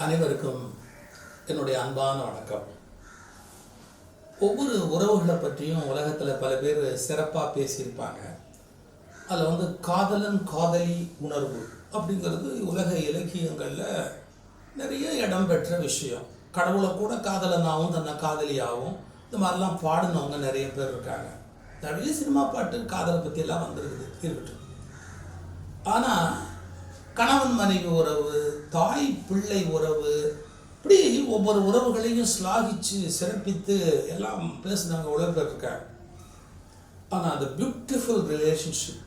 அனைவருக்கும் என்னுடைய அன்பான வணக்கம். ஒவ்வொரு உறவுகளை பற்றியும் உலகத்தில் பல பேர் சிறப்பாக பேசியிருப்பாங்க. அதில் காதலன் காதலி உணர்வு அப்படிங்கிறது உலக இலக்கியங்களில் நிறைய இடம் பெற்ற விஷயம். கடவுளை கூட காதலனாகவும் தன்னை காதலியாகவும் இந்த மாதிரிலாம் பாடினவங்க நிறைய பேர் இருக்காங்க. நிறைய சினிமா பாட்டு காதலை பற்றியெல்லாம் இருக்கட்டும். ஆனால் கணவன் மனைவி உறவு, தாய் பிள்ளை உறவு, இப்படி ஒவ்வொரு உறவுகளையும் ஸ்லாகிச்சு சிறப்பித்து எல்லாம் பேசுனாங்க உலகத்தில் இருக்காங்க. ஆனால் அந்த பியூட்டிஃபுல் ரிலேஷன்ஷிப்,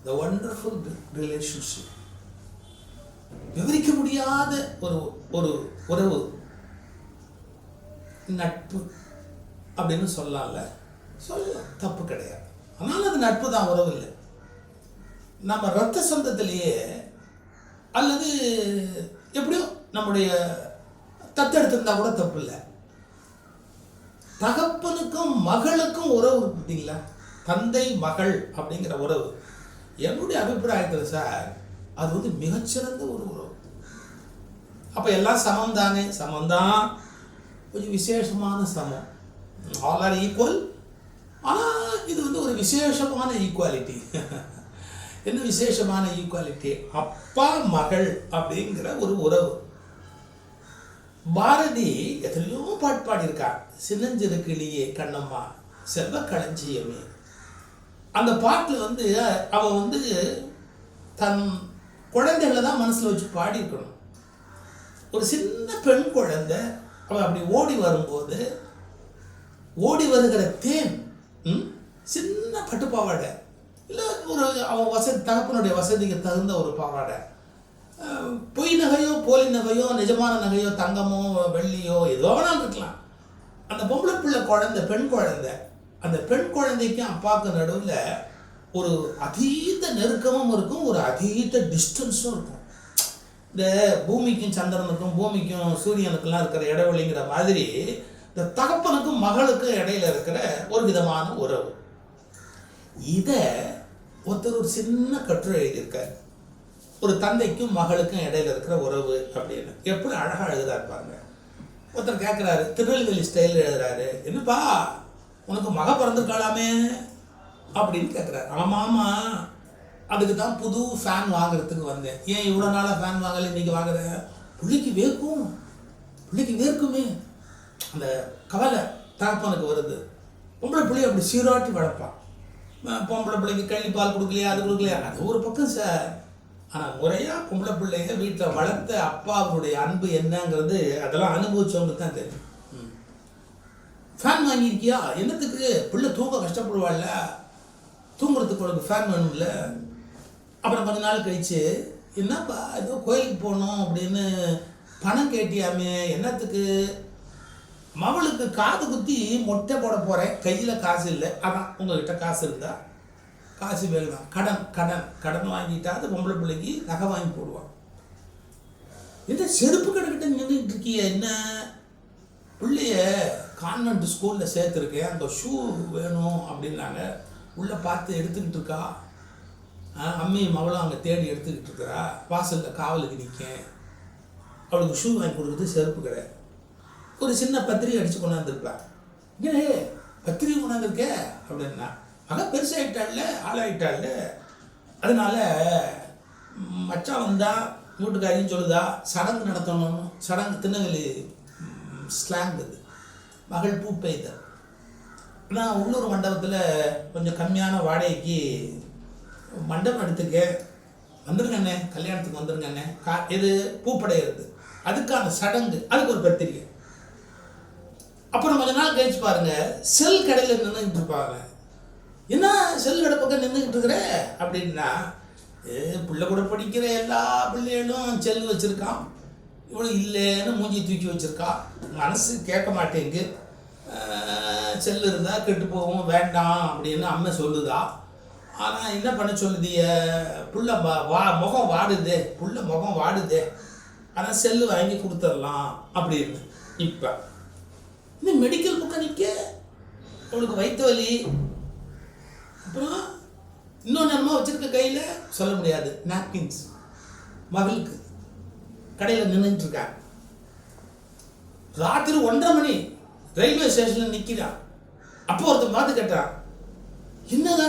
த ஒண்டர்ஃபுல் ரிலேஷன்ஷிப், விவரிக்க முடியாத ஒரு உறவு, நட்பு அப்படின்னு சொல்லலாம்ல. சொல்லலாம், தப்பு கிடையாது. ஆனால் அது நட்பு தான், உறவு இல்லை. நம்ம ரத்த சொந்தத்திலேயே அல்லது எப்படியோ நம்முடைய தத்தெடுத்திருந்தா கூட தப்பு இல்லை. தகப்பனுக்கும் மகளுக்கும் உறவு பார்த்தீங்களா, தந்தை மகள் அப்படிங்கிற உறவு. என்னுடைய அபிப்பிராயத்தில் சார் அது மிகச்சிறந்த ஒரு உறவு. அப்போ எல்லாம் சமம் தானே? சமம்தான், கொஞ்சம் விசேஷமான சமம். All are equal. ஆனால் இது ஒரு விசேஷமான ஈக்குவாலிட்டி. என்ன விசேஷமான ஈக்குவாலிட்டி? அப்பா மகள் அப்படிங்கிற ஒரு உறவு. பாரதி எத்தனையோ பாட்டு பாடியிருக்கா. சின்னஞ்சிறு கிளியே கண்ணம்மா செல்வ களஞ்சியமே. அந்த பாட்டில் அவன் தன் குழந்தைகளை தான் மனசில் வச்சு பாடியிருக்கணும். ஒரு சின்ன பெண் குழந்தை அவன் அப்படி ஓடி வரும்போது ஓடி வருகிற தேன், சின்ன பட்டு பாவாடை, இல்லை அவன் தகப்பனுடைய வசதிக்கு தகுந்த ஒரு பாவாடை, பொய் நகையோ போலி நகையோ நிஜமான நகையோ தங்கமோ வெள்ளியோ ஏதோ வேணாலும் இருக்கலாம். அந்த பொம்பளை பிள்ளை குழந்தை, பெண் குழந்தை, அந்த பெண் குழந்தைக்கும் அப்பாவுக்கு நடுவில் ஒரு அதீத நெருக்கமும் இருக்கும், ஒரு அதீத டிஸ்டன்ஸும் இருக்கும். இந்த பூமிக்கும் சந்திரனுக்கும் பூமிக்கும் சூரியனுக்கெல்லாம் இருக்கிற இடைவெளிங்கிற மாதிரி இந்த தகப்பனுக்கும் மகளுக்கும் இடையில இருக்கிற ஒரு விதமான உறவு. இதை ஒருத்தர் ஒரு சின்ன கட்டுரை எழுதியிருக்கார். ஒரு தந்தைக்கும் மகளுக்கும் இடையில இருக்கிற உறவு அப்படின்னு எப்படி அழகாக எழுதுறாரு பாருங்க. ஒருத்தர் கேட்குறாரு, திருநெல்வேலி ஸ்டைல் எழுதுறாரு, என்னப்பா உனக்கு மக பிறந்திருக்கலாமே அப்படின்னு கேட்குறாரு. ஆமாம்மா, அதுக்கு தான் புது ஃபேன் வாங்குறதுக்கு வந்தேன். ஏன் இவ்வளோ நாளாக ஃபேன் வாங்கலை, இன்னைக்கு வாங்குறேன்? பிள்ளைக்கு வேர்க்குமே. அந்த கவலை தகப்பனுக்கு வருது. பொம்பளை பிள்ளைய அப்படி சீராட்டி வளர்ப்பான். பொம்பளை பிள்ளைக்கு கள்ளிப்பால் கொடுக்கலையா, அது கொடுக்கலையா, அது ஒரு பக்கம் சார். ஆனால் முறையாக பொம்பளை பிள்ளைங்க வீட்டில் வளர்த்த அப்பாவுடைய அன்பு என்னங்கிறது அதெல்லாம் அனுபவிச்சவங்க தான் தெரியும். ஃபேன் வாங்கியிருக்கியா? என்னத்துக்கு? பிள்ளை தூங்க கஷ்டப்படுவாள்ல, தூங்குறதுக்கு உனக்கு ஃபேன் வேணும்ல. அப்புறம் கொஞ்ச நாள் கழிச்சு, என்னப்பா ஏதோ கோயிலுக்கு போகணும் அப்படின்னு பணம் கேட்டியாமே, என்னத்துக்கு? மவளுக்கு காது குத்தி மொட்டை போட போகிறேன், கையில் காசு இல்லை. அதான் உங்ககிட்ட காசு இருந்தா காசு வேணும். கடன் வாங்கிட்டா அது பொம்பளை பிள்ளைக்கு நகை வாங்கி போடுவான். என்ன செருப்பு கடைக்கிட்ட நின்றுட்டு இருக்கிய? என்ன பிள்ளைய கான்வென்ட் ஸ்கூலில் சேர்த்துருக்கேன், அந்த ஷூ வேணும் அப்படின்னாங்க. உள்ளே பார்த்து எடுத்துக்கிட்டு இருக்கா. அம்மையும் மவளும் அங்கே தேடி எடுத்துக்கிட்டு இருக்கிறா. வாசலில் காவலுக்கு நிற்கேன். அவளுக்கு ஷூ வாங்கி கொடுக்குறது செருப்பு கடை. ஒரு சின்ன பத்திரிகை அடித்து கொண்டாந்துருப்பா. ஏ பத்திரிகை கொண்டாந்துருக்க அப்படின்னா, மகன் பெருசாகிட்டாள்ல, ஆளாயிட்டாள்ல, அதனால மச்சான் வந்தா வீட்டுக்காரின்னு சொல்லுதா, சடங்கு நடத்தணும். சடங்கு திருநெல்வேலி ஸ்லாங் அது. மகள் பூ பெய்த. நான் உள்ளூர் மண்டபத்தில் கொஞ்சம் கம்மியான வாடகைக்கு மண்டபம் எடுத்துக்க, வந்துருங்கண்ணே, கல்யாணத்துக்கு வந்துருங்கண்ணே. இது பூப்படைகிறது, அதுக்கான சடங்கு, அதுக்கு ஒரு பத்திரிகை. அப்புறம் கொஞ்ச நாள் கழிச்சு பாருங்க, செல் கடையில் நின்றுக்கிட்டு இருப்பாங்க. என்ன செல் கடை பக்கம் நின்றுக்கிட்டு இருக்கிற அப்படின்னா, பிள்ளை கூட படிக்கிற எல்லா பிள்ளைகளும் செல் வச்சுருக்கான், இவ்வளோ இல்லைன்னு மூஞ்சி தூக்கி வச்சுருக்கா. மனசு கேட்க மாட்டேங்கு. செல் இருந்தால் கெட்டு போகும், வேண்டாம் அப்படின்னு அம்மை சொல்லுதா. ஆனால் என்ன பண்ண சொல்லுதிய, புள்ள முகம் வாடுதே, புள்ள முகம் வாடுதே, ஆனால் செல்லு வாங்கி கொடுத்துடலாம் அப்படின்னு. இப்போ இந்த மெடிக்கல் புக்கை நிற்க அவளுக்கு வயிற்று வலி, அப்புறம் இன்னொன்று நம்ம வச்சுருக்க கையில் சொல்ல முடியாது நாப்கின்ஸ் மகளுக்கு. கடையில் நின்றுட்டு இருக்கான். ராத்திரி 1:30 மணி ரயில்வே ஸ்டேஷனில் நிற்கிறான். அப்போ ஒருத்தர் பார்த்து கேட்டான், என்னங்க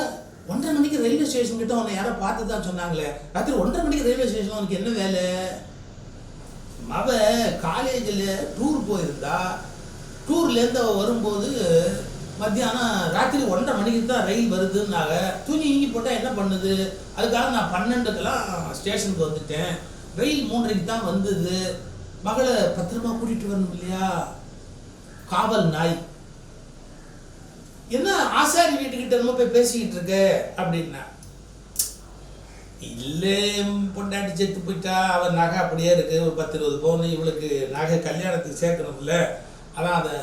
1:30 மணிக்கு ரயில்வே ஸ்டேஷன் கிட்ட உன்னை யாரோ பார்த்து தான் சொன்னாங்களே, ராத்திரி 1:30 மணிக்கு ரயில்வே ஸ்டேஷன் உனக்கு என்ன வேலை? அவன் காலேஜில் டூர் போயிருந்தா, டூர்லேருந்து அவள் வரும்போது மத்தியானம் ராத்திரி 1:30 மணிக்கு தான் ரயில் வருதுன்னாங்க. தூங்கி இங்கி போட்டால் என்ன பண்ணுது? அதுக்காக நான் 12க்கெல்லாம் ஸ்டேஷனுக்கு வந்துட்டேன். ரயில் 3:30க்கு தான் வந்தது. மகளை பத்திரமா கூட்டிகிட்டு வரணும் இல்லையா? காவல் நாய். என்ன ஆசாரி வீட்டுக்கிட்ட நம்ம போய் பேசிக்கிட்டு இருக்க அப்படின்னா, இல்லை பொண்டாட்டி செத்து போயிட்டா, அவர் நகை அப்படியே இருக்கு, ஒரு 10-20 பவுன், இவளுக்கு நகை கல்யாணத்துக்கு சேர்க்கணும்ல, அதான் அதை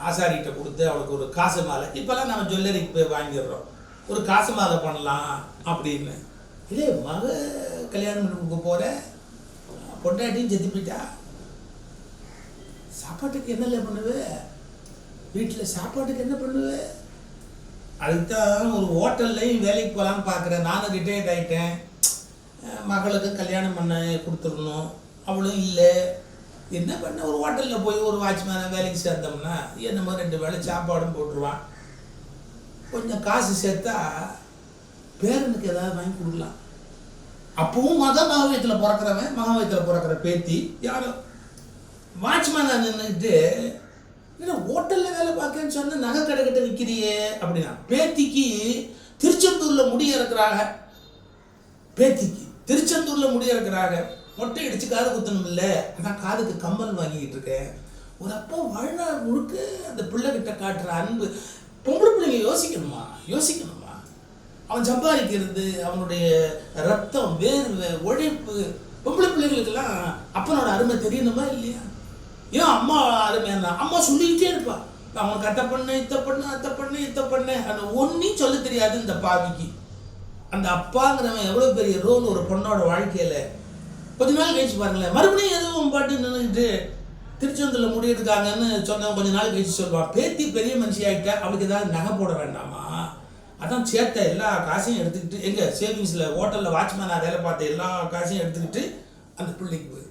ஆசாரிகிட்ட கொடுத்து அவளுக்கு ஒரு காசு மாலை, இப்போல்லாம் நம்ம ஜுவல்லரிக்கு போய் வாங்கிடுறோம், ஒரு காசு மாலை பண்ணலாம் அப்படின்னு. இல்லை மக கல்யாணம் பண்ணி கொடுக்க போகிற, பொண்டாட்டியும் செத்து போயிட்டா, சாப்பாட்டுக்கு என்னல பண்ணுவே? வீட்டில் சாப்பாட்டுக்கு என்ன பண்ணுவே? அதுதான் ஒரு ஹோட்டல்லையும் வேலைக்கு போகலான்னு பார்க்குறேன். நானும் ரிட்டையர்ட் ஆகிட்டேன். மகளுக்கு கல்யாணம் பண்ண கொடுத்துடணும், அவளும் இல்லை. என்ன பண்ண, ஒரு ஹோட்டலில் போய் ஒரு வாட்ச்மேனை வேலைக்கு சேர்த்தோம்னா என்னமோ 2 வேளை சாப்பாடும் போட்டுருவான். கொஞ்சம் காசு சேர்த்தா பேரனுக்கு ஏதாவது வாங்கி கொடுக்கலாம். அப்பவும் மகாவயத்தில் பிறக்கிறவன், மகாவயத்தில் பிறக்கிற பேத்தி யாரோ வாட்ச்மேனாக நின்றுக்கிட்டு, என்ன ஹோட்டலில் வேலை பார்க்கன்னு சொன்ன நகை கடை கிட்ட நிற்கிறியே அப்படின்னா, பேத்திக்கு திருச்செந்தூரில் முடி இறக்குறாங்க. பேத்திக்கு திருச்செந்தூரில் முடி இறக்குறாங்க. மொட்டை அடிச்சு காது குத்தணும் இல்லை, அதான் காதுக்கு கம்மல் வாங்கிக்கிட்டு இருக்கேன். ஒரு அப்பா வாழ்நாள் முழுக்க அந்த பிள்ளைகிட்ட காட்டுற அன்பு. பொம்பளை பிள்ளைங்க யோசிக்கணுமா? அவன் சம்பாதிக்கிறது, அவனுடைய ரத்தம், வேர்வை, உழைப்பு. பொம்பளை பிள்ளைங்களுக்கெல்லாம் அப்பனோட அருமை தெரியணுமா இல்லையா? ஏன் அம்மா அருமையான அம்மா சொல்லிக்கிட்டே இருப்பா, அவனுக்கு அத்தை பண்ணு, இத்தை பண்ணு, அந்த ஒன்றையும் சொல்ல தெரியாது இந்த பாவிக்கு. அந்த அப்பாங்கிறவன் எவ்வளோ பெரிய ரோல் ஒரு பொண்ணோட வாழ்க்கையில். கொஞ்ச நாள் கழிச்சு பாருங்களேன், மறுபடியும் எதுவும் பாட்டு நின்றுக்கிட்டு திருச்செந்தூரில் முடி எடுக்காங்கன்னு சொன்ன கொஞ்ச நாள் கழிச்சு சொல்லுவான், பேத்தி பெரிய மனுஷி ஆகிட்டா, அவளுக்கு ஏதாவது நகை போட வேண்டாமா? அதான் சேர்த்த எல்லா காசையும் எடுத்துக்கிட்டு, எங்கள் சேவிங்ஸில் ஹோட்டலில் வாட்ச்மேனாக வேலை பார்த்த எல்லா காசையும் எடுத்துக்கிட்டு அந்த பிள்ளைக்கு போய்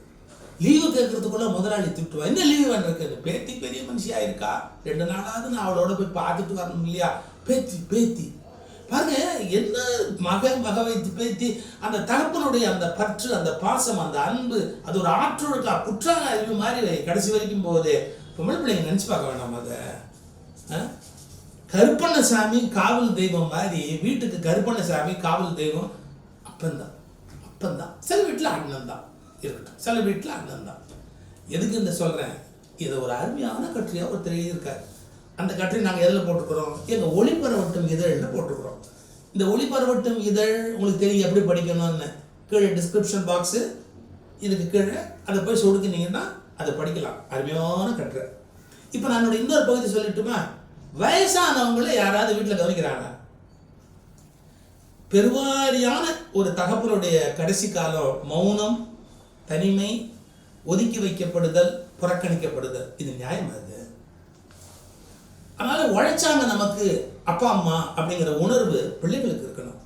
லீவு கேட்கறதுக்குள்ள முதலாளி திட்டுவான். என்ன லீவு வேண்டிருக்கு? பேத்தி பெரிய மனுஷியாக இருக்கா, 2 நாளாவது நான் அவளோட போய் பார்த்துட்டு வரணும் இல்லையா? பேத்தி பாருங்க, என்ன மக வைத்து பேத்தி, அந்த தகப்பனுடைய அந்த பற்று, அந்த பாசம், அந்த அன்பு, அது ஒரு ஆற்றொழுக்கா குற்றால அறிவு மாதிரி கடைசி வரைக்கும் போகுது. பொம்பளை பிள்ளைங்க நினச்சி பார்க்க வேண்டாம். அதை கருப்பண்ணசாமி காவல் தெய்வம் மாதிரி, வீட்டுக்கு கருப்பண்ணசாமி காவல் தெய்வம் அப்பந்தான். சில வீட்டில் அண்ணன் தான் இருக்கட்டும், சில வீட்டில் அண்ணன் தான். எதுக்கு இந்த சொல்கிறேன்? இதை ஒரு அருமையான கட்டுரையாக ஒருத்தர் எழுதியிருக்காரு. அந்த கட்டுரை நாங்கள் எதில் போட்டுக்கிறோம்? எங்கள் ஒளிபரவட்டும் இதழில் போட்டுக்கிறோம். இந்த ஒளிபரவட்டும் இதழ் உங்களுக்கு தெரியும் எப்படி படிக்கணும்னு. கீழே டிஸ்கிரிப்ஷன் பாக்ஸு, இதுக்கு கீழே அதை போய் சொடுக்கினீங்கன்னா அதை படிக்கலாம். அருமையான கட்டுரை. இப்போ நான் என்னோட இன்னொரு பகுதி சொல்லிட்டுமா, வயசானவங்கள யாராவது வீட்டில் கவனிக்கிறாங்க. பெருவாரியான ஒரு தகப்பனுடைய கடைசி காலம் மௌனம், தனிமை, ஒதுக்கி வைக்கப்படுதல், புறக்கணிக்கப்படுதல். இது நியாயமா? அதனால் உழைச்சாங்க நமக்கு அப்பா அம்மா அப்படிங்கிற உணர்வு பிள்ளைகளுக்கு இருக்கணும்.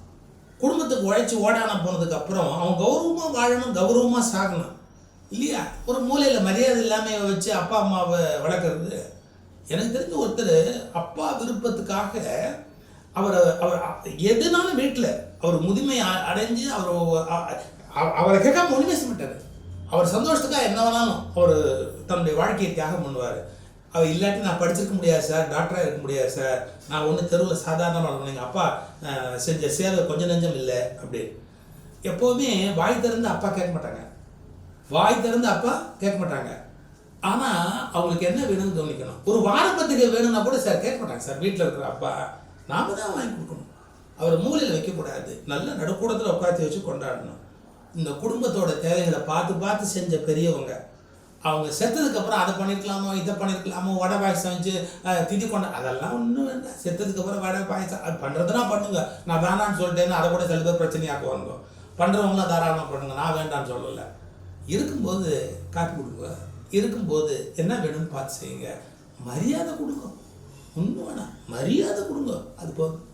குடும்பத்துக்கு உழைச்சி ஓடான போனதுக்கு அப்புறம் அவன் கௌரவமாக வாழணும், கௌரவமாக சாகணும் இல்லையா? ஒரு மூலையில் மரியாதை இல்லாமல் வச்சு அப்பா அம்மாவை வளர்க்குறது. எனக்கு தெரிஞ்ச ஒருத்தர் அப்பா விருப்பத்துக்காக அவர் எதுனாலும் வீட்டில் அவர் முதுமை அடைஞ்சு அவரை கேட்காம ஒன்றுமே செய்ய மாட்டார். அவர் சந்தோஷத்துக்காக என்ன வேணாலும் அவர் தன்னுடைய வாழ்க்கையை தியாகம் பண்ணுவார். அவர் இல்லாட்டி நான் படிச்சிருக்க முடியாது சார், டாக்டராக இருக்க முடியாது சார், நான் ஒன்று தெருவில் சாதாரணமாக இருக்கணும், எங்கள் அப்பா செஞ்ச சேவை கொஞ்சம் நெஞ்சம் இல்லை அப்படி. எப்போவுமே வாய் திறந்து அப்பா கேட்க மாட்டாங்க. ஆனால் அவங்களுக்கு என்ன வேணும்னு கவனிக்கணும். ஒரு வாரப்பத்திரிகை வேணும்னா கூட சார் கேட்க மாட்டாங்க சார். வீட்டில் இருக்கிற அப்பா நாம தான் வாங்கி கொடுக்கணும். அவர் மூலையில் வைக்கக்கூடாது, நல்ல நடுக்கூடத்தில் உட்காந்து வச்சு கொண்டாடணும். இந்த குடும்பத்தோட தேவைகளை பார்த்து செஞ்ச பெரியவங்க, அவங்க செத்ததுக்கப்புறம் அதை பண்ணியிருக்கலாமோ, இதை பண்ணியிருக்கலாமோ, வடை பாயசம் வச்சு திதி கொண்ட, அதெல்லாம் ஒன்றும் வேண்டாம். செத்ததுக்கப்புறம் வடை பாயசம் அது பண்ணுறதுனா பண்ணுங்க. நான் வேணான்னு சொல்லிட்டேன்னு அதை கூட சில பேர் பிரச்சனையாக்குவாங்க. பண்ணுறவங்களாம் தாராளமாக பண்ணுங்க, நான் வேண்டான்னு சொல்லலை. இருக்கும்போது காப்பி கொடுங்க, இருக்கும்போது என்ன வேணும்னு பார்த்து செய்யுங்க. மரியாதை கொடுங்க, ஒன்றும் வேணாம், மரியாதை கொடுங்க, அது போதும்.